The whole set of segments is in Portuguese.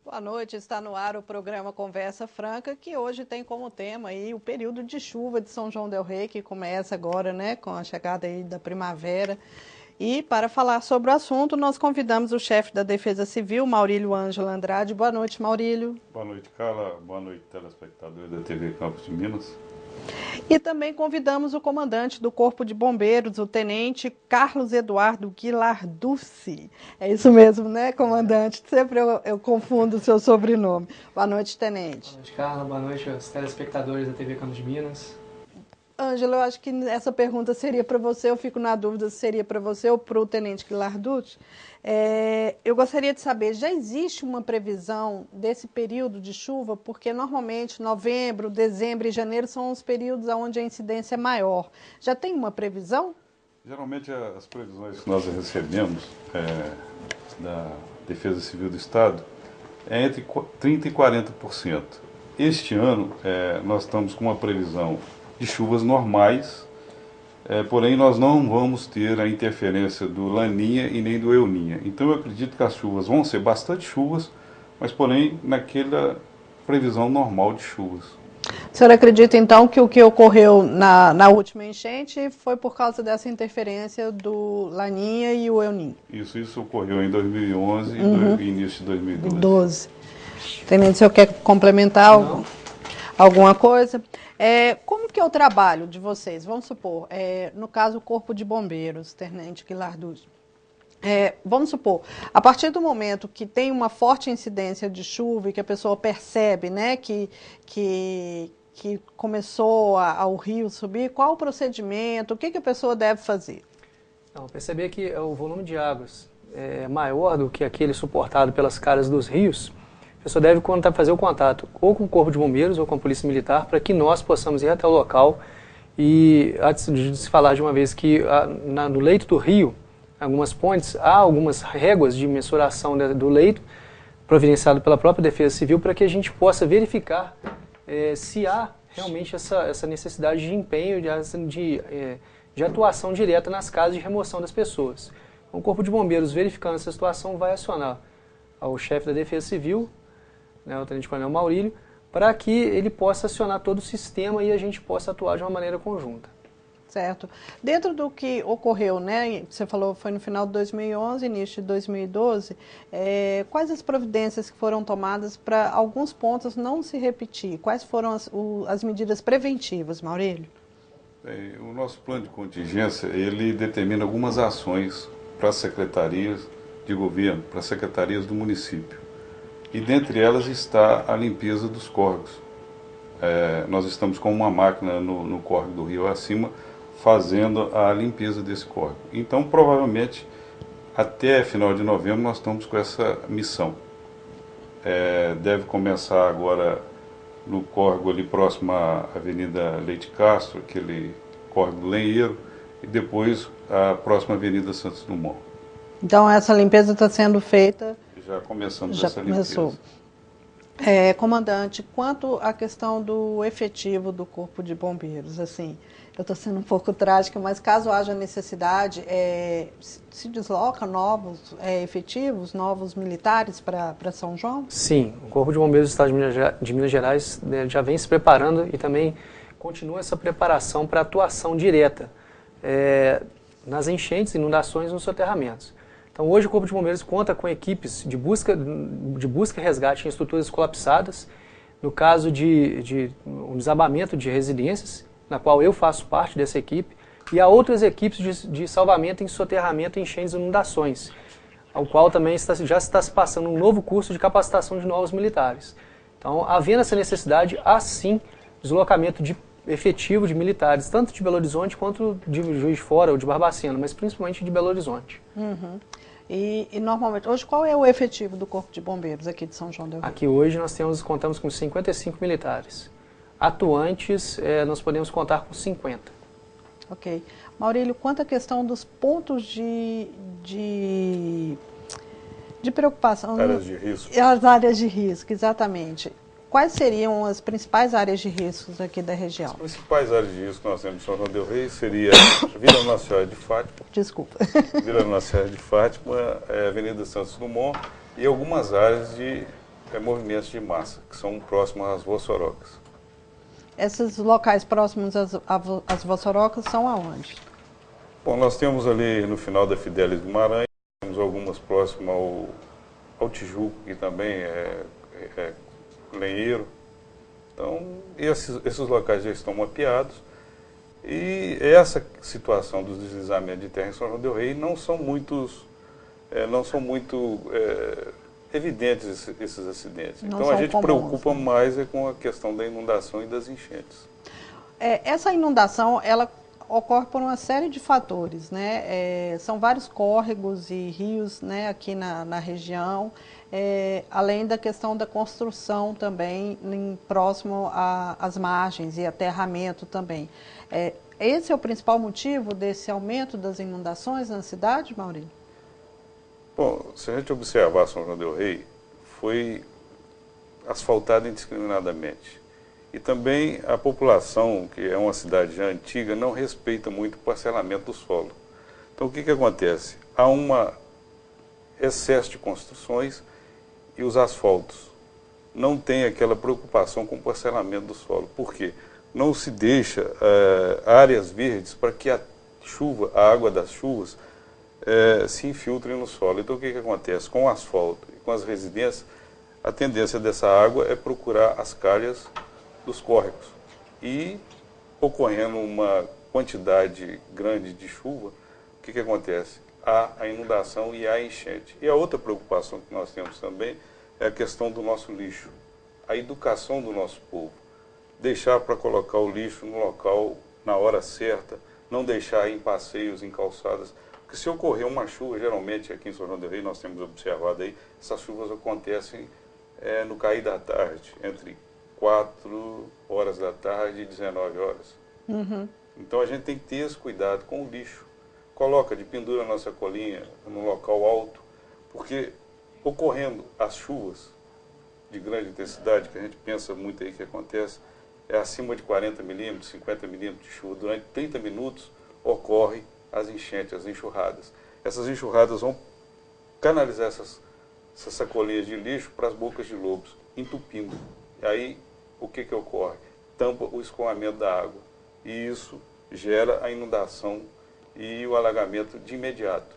Boa noite, está no ar o programa Conversa Franca, que hoje tem como tema aí o período de chuva de São João del Rei, que começa agora, né, com a chegada aí da primavera. E para falar sobre o assunto, nós convidamos o chefe da Defesa Civil, Maurílio Ângelo Andrade. Boa noite, Maurílio. Boa noite, Carla. Boa noite, telespectadores da TV Campos de Minas. E também convidamos o comandante do Corpo de Bombeiros, o tenente Carlos Eduardo Guilarducci. É isso mesmo, né, comandante? Sempre eu confundo o seu sobrenome. Boa noite, tenente. Boa noite, Carla. Boa noite aos telespectadores da TV Campos de Minas. Ângela, eu acho que essa pergunta seria para você, eu fico na dúvida se seria para você ou para o tenente Guilarducci. Eu gostaria de saber, já existe uma previsão desse período de chuva? Porque normalmente novembro, dezembro e janeiro são os períodos onde a incidência é maior. Já tem uma previsão? Geralmente as previsões que nós recebemos da Defesa Civil do Estado é entre 30% e 40%. Este ano nós estamos com uma previsão de chuvas normais, porém nós não vamos ter a interferência do Laninha e nem do Euninha. Então eu acredito que as chuvas vão ser bastante chuvas, mas porém naquela previsão normal de chuvas. O senhor acredita então que o que ocorreu na última enchente foi por causa dessa interferência do Laninha e o Euninha? Isso ocorreu em 2011 e início de 2012. Tenente, o senhor quer complementar alguma coisa? Como que é o trabalho de vocês? Vamos supor, no caso o Corpo de Bombeiros, tenente Guilarducci. Vamos supor, a partir do momento que tem uma forte incidência de chuva e que a pessoa percebe, né, que começou o rio subir, qual o procedimento, o que a pessoa deve fazer? Perceber que o volume de águas é maior do que aquele suportado pelas caras dos rios, a pessoa deve fazer o contato ou com o Corpo de Bombeiros ou com a Polícia Militar para que nós possamos ir até o local. E antes de se falar de uma vez que no leito do rio, algumas pontes, há algumas réguas de mensuração do leito providenciado pela própria Defesa Civil para que a gente possa verificar se há realmente essa necessidade de empenho, de atuação direta nas casas de remoção das pessoas. Então, o Corpo de Bombeiros, verificando essa situação, vai acionar ao chefe da Defesa Civil, né, o Tenente Coronel Maurílio, para que ele possa acionar todo o sistema e a gente possa atuar de uma maneira conjunta. Certo. Dentro do que ocorreu, né, você falou foi no final de 2011, início de 2012, quais as providências que foram tomadas para alguns pontos não se repetir? Quais foram as medidas preventivas, Maurílio? O nosso plano de contingência, ele determina algumas ações para as secretarias de governo, para as secretarias do município. E dentre elas está a limpeza dos córregos. Nós estamos com uma máquina no córrego do Rio Acima, fazendo a limpeza desse córrego. Então, provavelmente, até final de novembro, nós estamos com essa missão. Deve começar agora no córrego ali próximo à Avenida Leite Castro, aquele córrego do Lenheiro, e depois a próxima Avenida Santos Dumont. Então, essa limpeza está sendo feita? Já começamos essa começou. limpeza. Comandante, quanto à questão do efetivo do Corpo de Bombeiros, assim, eu estou sendo um pouco trágica, mas caso haja necessidade, se desloca novos efetivos, novos militares para São João? Sim, o Corpo de Bombeiros do Estado de Minas Gerais já vem se preparando e também continua essa preparação para atuação direta nas enchentes, inundações e nos soterramentos. Então, hoje o Corpo de Bombeiros conta com equipes de busca e resgate em estruturas colapsadas, no caso de um desabamento de residências, na qual eu faço parte dessa equipe, e há outras equipes de salvamento em soterramento, enchentes e inundações, ao qual também já está se passando um novo curso de capacitação de novos militares. Então, havendo essa necessidade, há sim deslocamento efetivo de militares, tanto de Belo Horizonte quanto de Juiz de Fora ou de Barbacena, mas principalmente de Belo Horizonte. Uhum. E normalmente, hoje qual é o efetivo do Corpo de Bombeiros aqui de São João del Rei? Aqui hoje nós contamos com 55 militares. Atuantes, nós podemos contar com 50. Ok. Maurílio, quanto à questão dos pontos de preocupação... Áreas de risco. As áreas de risco, exatamente. Quais seriam as principais áreas de riscos aqui da região? As principais áreas de risco que nós temos em São João del Rei seria Vila Nossa Senhora de Fátima. Desculpa. Vila Nossa Senhora de Fátima, Avenida Santos Dumont e algumas áreas de movimentos de massa, que são próximos às vossorocas. Esses locais próximos às vossorocas são aonde? Bom, nós temos ali no final da Fidélis Guimarães, temos algumas próximas ao Tijuco, que também é lenheiro. Então, esses locais já estão mapeados. E essa situação dos deslizamentos de terra em São João del Rei não são muito evidentes esses acidentes. Então a gente preocupa mais com a questão da inundação e das enchentes. Essa inundação, ela ocorre por uma série de fatores, né? São vários córregos e rios, né, aqui na região, além da questão da construção também próximo às margens e aterramento também. Esse é o principal motivo desse aumento das inundações na cidade, Maurílio? Bom, se a gente observar São João del Rei, foi asfaltado indiscriminadamente. E também a população, que é uma cidade já antiga, não respeita muito o parcelamento do solo. Então o que acontece? Há um excesso de construções e os asfaltos não têm aquela preocupação com o parcelamento do solo. Por quê? Não se deixa áreas verdes para que a água das chuvas se infiltre no solo. Então o que acontece? Com o asfalto e com as residências, a tendência dessa água é procurar as calhas dos córregos. E ocorrendo uma quantidade grande de chuva, o que acontece? Há a inundação e a enchente. E a outra preocupação que nós temos também é a questão do nosso lixo, a educação do nosso povo. Deixar para colocar o lixo no local na hora certa, não deixar em passeios, em calçadas. Porque se ocorrer uma chuva, geralmente aqui em São João del Rei nós temos observado aí, essas chuvas acontecem no cair da tarde, entre 4 horas da tarde e 19 horas. Uhum. Então a gente tem que ter esse cuidado com o lixo. Coloca de pendura a nossa colinha num local alto, porque ocorrendo as chuvas de grande intensidade, que a gente pensa muito aí que acontece, acima de 40 milímetros, 50 milímetros de chuva, durante 30 minutos ocorre as enchentes, as enxurradas. Essas enxurradas vão canalizar essas sacolinhas de lixo para as bocas de lobos, entupindo. E aí, o que ocorre? Tampa o escoamento da água. E isso gera a inundação e o alagamento de imediato.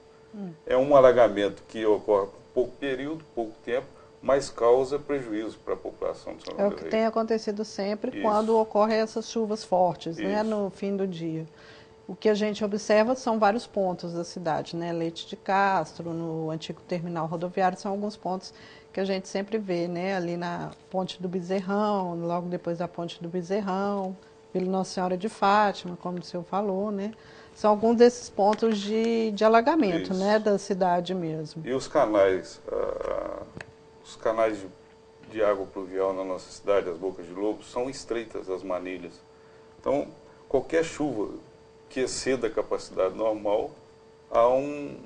É um alagamento que ocorre por pouco período, pouco tempo, mas causa prejuízo para a população de São João del Rei. É o que tem acontecido sempre Isso. Quando ocorrem essas chuvas fortes, né, no fim do dia. O que a gente observa são vários pontos da cidade, né? Leite de Castro, no antigo terminal rodoviário, são alguns pontos que a gente sempre vê, né? Ali na Ponte do Bezerrão, logo depois da Ponte do Bezerrão, Vila Nossa Senhora de Fátima, como o senhor falou, né? São alguns desses pontos de alagamento, né? Da cidade mesmo. E os canais de água pluvial na nossa cidade, as bocas de lobo, são estreitas as manilhas. Então, qualquer chuva que exceda a capacidade normal, há um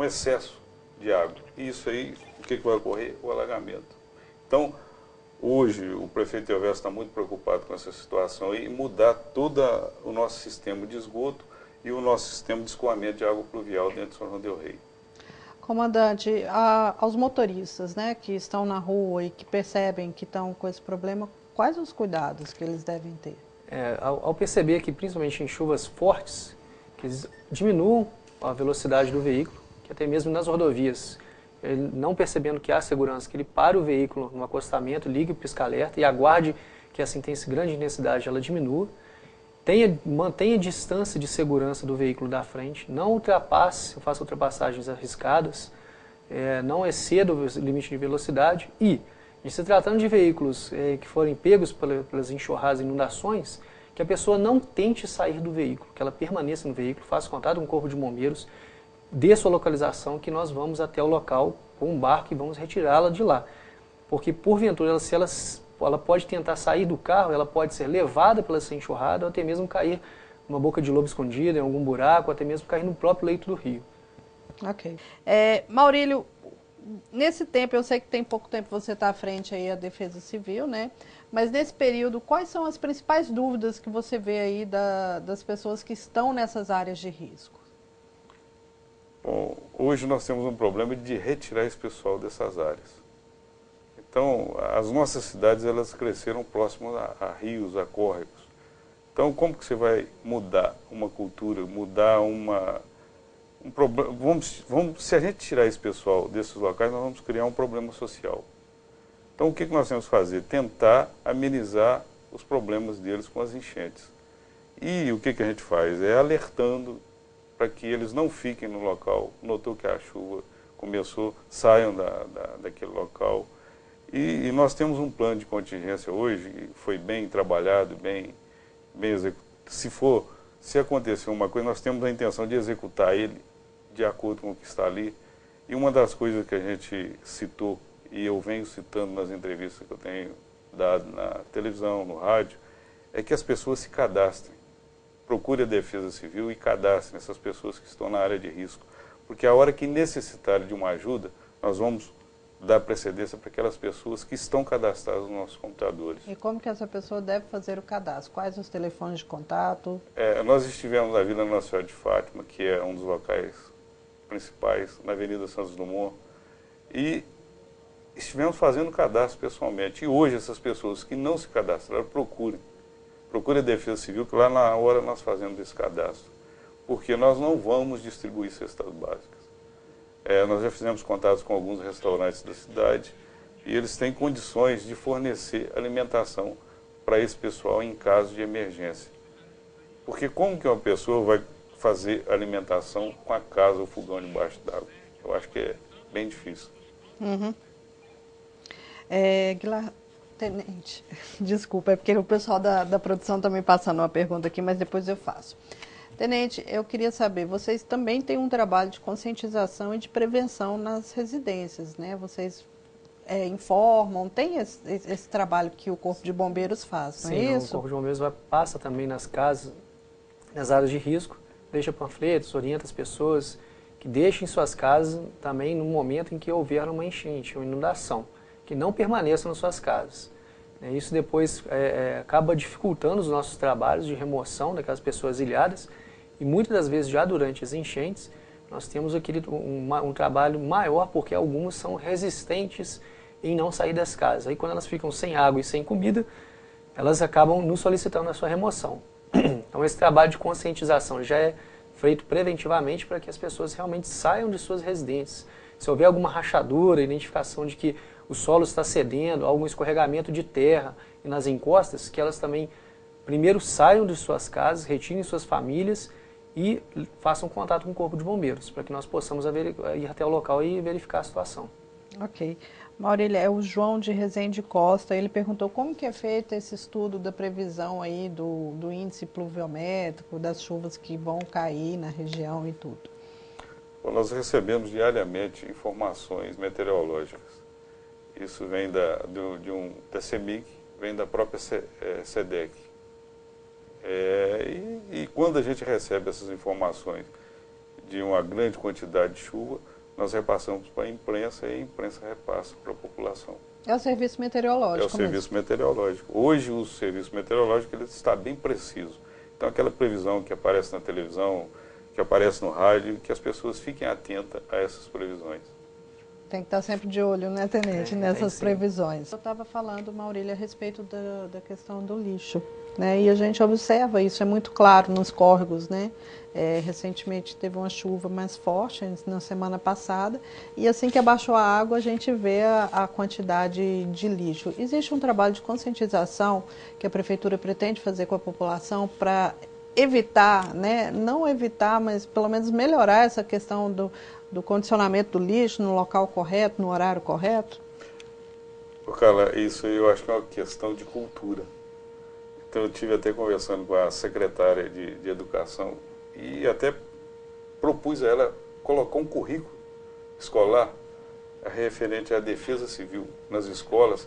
excesso de água. E isso aí, o que vai ocorrer? O alagamento. Então, hoje, o prefeito Elvésio está muito preocupado com essa situação e mudar todo o nosso sistema de esgoto e o nosso sistema de escoamento de água pluvial dentro de São João del Rei. Comandante, aos motoristas, né, que estão na rua e que percebem que estão com esse problema, quais os cuidados que eles devem ter? Ao perceber que, principalmente em chuvas fortes, que eles diminuam a velocidade do veículo, que até mesmo nas rodovias, ele não percebendo que há segurança, que ele pare o veículo no acostamento, ligue o pisca-alerta e aguarde que essa grande intensidade ela diminua, mantenha a distância de segurança do veículo da frente, não ultrapasse, faça ultrapassagens arriscadas, não exceda o limite de velocidade e, se tratando de veículos que forem pegos pelas enxurradas e inundações, que a pessoa não tente sair do veículo, que ela permaneça no veículo, faça contato com o corpo de bombeiros, dê sua localização, que nós vamos até o local com um barco e vamos retirá-la de lá. Porque, porventura, ela pode tentar sair do carro, ela pode ser levada pela essa enxurrada ou até mesmo cair numa boca de lobo escondida, em algum buraco, ou até mesmo cair no próprio leito do rio. Ok. Maurílio, nesse tempo, eu sei que tem pouco tempo você está à frente aí à Defesa Civil, né? Mas nesse período, quais são as principais dúvidas que você vê aí das pessoas que estão nessas áreas de risco? Bom, hoje nós temos um problema de retirar esse pessoal dessas áreas. Então, as nossas cidades, elas cresceram próximas a rios, a córregos. Então, como que você vai mudar uma cultura, mudar um problema? Se a gente tirar esse pessoal desses locais, nós vamos criar um problema social. Então, o que nós temos que fazer? Tentar amenizar os problemas deles com as enchentes. E o que a gente faz? É alertando para que eles não fiquem no local, notou que a chuva começou, saiam daquele local. E nós temos um plano de contingência hoje, foi bem trabalhado, bem executado. Se acontecer uma coisa, nós temos a intenção de executar ele de acordo com o que está ali. E uma das coisas que a gente citou, e eu venho citando nas entrevistas que eu tenho dado na televisão, no rádio, é que as pessoas se cadastrem. Procure a Defesa Civil e cadastrem essas pessoas que estão na área de risco. Porque a hora que necessitarem de uma ajuda, nós vamos dar precedência para aquelas pessoas que estão cadastradas nos nossos computadores. E como que essa pessoa deve fazer o cadastro? Quais os telefones de contato? Nós estivemos na Vila Nossa Senhora de Fátima, que é um dos locais principais, na Avenida Santos Dumont, e estivemos fazendo o cadastro pessoalmente. E hoje essas pessoas que não se cadastraram, procure a Defesa Civil, que lá na hora nós fazemos esse cadastro. Porque nós não vamos distribuir cestas básicas. Nós já fizemos contatos com alguns restaurantes da cidade e eles têm condições de fornecer alimentação para esse pessoal em caso de emergência. Porque como que uma pessoa vai fazer alimentação com a casa ou fogão debaixo d'água? Eu acho que é bem difícil. Uhum. Tenente, desculpa, é porque o pessoal da produção está me passando uma pergunta aqui, mas depois eu faço. Tenente, eu queria saber, vocês também têm um trabalho de conscientização e de prevenção nas residências, né? Vocês informam, tem esse trabalho que o Corpo de Bombeiros faz, não é isso? Sim, o Corpo de Bombeiros passa também nas casas, nas áreas de risco, deixa panfletos, orienta as pessoas que deixem suas casas também no momento em que houver uma enchente, uma inundação, que não permaneçam nas suas casas. Isso depois acaba dificultando os nossos trabalhos de remoção daquelas pessoas ilhadas e muitas das vezes já durante as enchentes nós temos um trabalho maior porque algumas são resistentes em não sair das casas. Aí quando elas ficam sem água e sem comida, elas acabam nos solicitando a sua remoção. Então esse trabalho de conscientização já é feito preventivamente para que as pessoas realmente saiam de suas residências. Se houver alguma rachadura, identificação de que o solo está cedendo, algum escorregamento de terra e nas encostas, que elas também primeiro saiam de suas casas, retirem suas famílias e façam contato com o Corpo de Bombeiros, para que nós possamos ir até o local e verificar a situação. Ok. Maurília, é o João de Rezende Costa, ele perguntou como que é feito esse estudo da previsão aí do índice pluviométrico, das chuvas que vão cair na região e tudo. Bom, nós recebemos diariamente informações meteorológicas. Isso vem da CEMIG, vem da própria SEDEC. E quando a gente recebe essas informações de uma grande quantidade de chuva, nós repassamos para a imprensa e a imprensa repassa para a população. É o serviço meteorológico. É o serviço meteorológico. Hoje o serviço meteorológico ele está bem preciso. Então aquela previsão que aparece na televisão, que aparece no rádio, que as pessoas fiquem atentas a essas previsões. Tem que estar sempre de olho, né, Tenente, nessas previsões. Eu estava falando, Maurília, a respeito da questão do lixo, né? E a gente observa isso, é muito claro nos córregos, né? Recentemente teve uma chuva mais forte, na semana passada, e assim que abaixou a água, a gente vê a quantidade de lixo. Existe um trabalho de conscientização que a Prefeitura pretende fazer com a população para evitar, né? Não evitar, mas pelo menos melhorar essa questão do condicionamento do lixo no local correto, no horário correto? Carla, isso eu acho que é uma questão de cultura. Então eu estive até conversando com a secretária de Educação e até propus a ela colocar um currículo escolar referente à defesa civil nas escolas,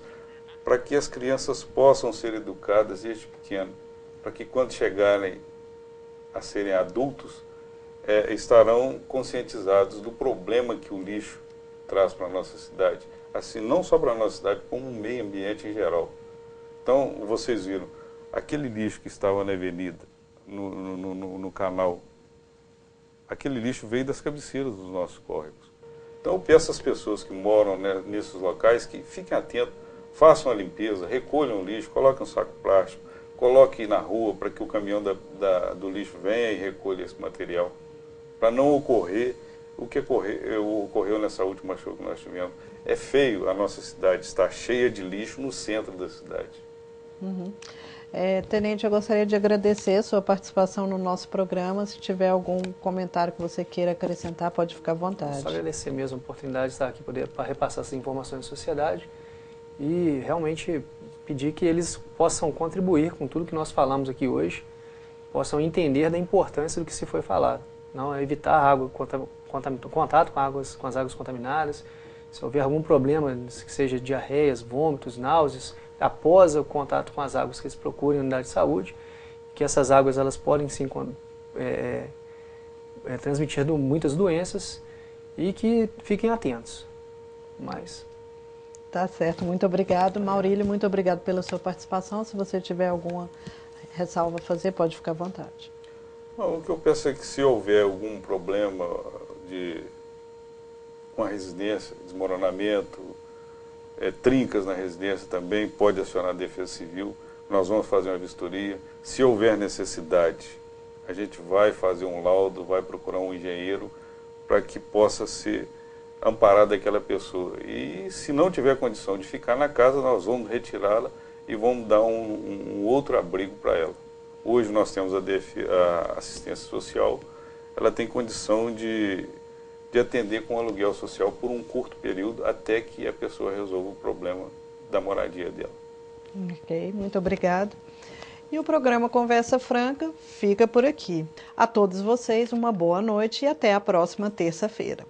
para que as crianças possam ser educadas desde pequeno, para que quando chegarem a serem adultos, estarão conscientizados do problema que o lixo traz para a nossa cidade. Assim, não só para a nossa cidade, como o meio ambiente em geral. Então, vocês viram, aquele lixo que estava na avenida, no canal, aquele lixo veio das cabeceiras dos nossos córregos. Então eu peço às pessoas que moram, né, nesses locais que fiquem atentos, façam a limpeza, recolham o lixo, coloquem um saco plástico, coloquem na rua para que o caminhão do lixo venha e recolha esse material, para não ocorrer o que ocorreu nessa última chuva que nós tivemos. É feio a nossa cidade estar cheia de lixo no centro da cidade. Uhum. Tenente, eu gostaria de agradecer a sua participação no nosso programa. Se tiver algum comentário que você queira acrescentar, pode ficar à vontade. Só agradecer mesmo a oportunidade de estar aqui para repassar essas informações à sociedade e realmente pedir que eles possam contribuir com tudo que nós falamos aqui hoje, possam entender da importância do que se foi falado. Não evitar água, contato com as águas contaminadas. Se houver algum problema, que seja diarreias, vômitos, náuseas, após o contato com as águas, que eles procurem a unidade de saúde, que essas águas elas podem sim transmitir muitas doenças e que fiquem atentos. Tá certo, muito obrigado. Maurílio, muito obrigado pela sua participação. Se você tiver alguma ressalva a fazer, pode ficar à vontade. Não, o que eu penso é que se houver algum problema com a residência, desmoronamento, trincas na residência também, pode acionar a Defesa Civil, nós vamos fazer uma vistoria. Se houver necessidade, a gente vai fazer um laudo, vai procurar um engenheiro para que possa ser amparada aquela pessoa. E se não tiver condição de ficar na casa, nós vamos retirá-la e vamos dar um outro abrigo para ela. Hoje nós temos a assistência social, ela tem condição de atender com aluguel social por um curto período até que a pessoa resolva o problema da moradia dela. Ok, muito obrigado. E o programa Conversa Franca fica por aqui. A todos vocês uma boa noite e até a próxima terça-feira.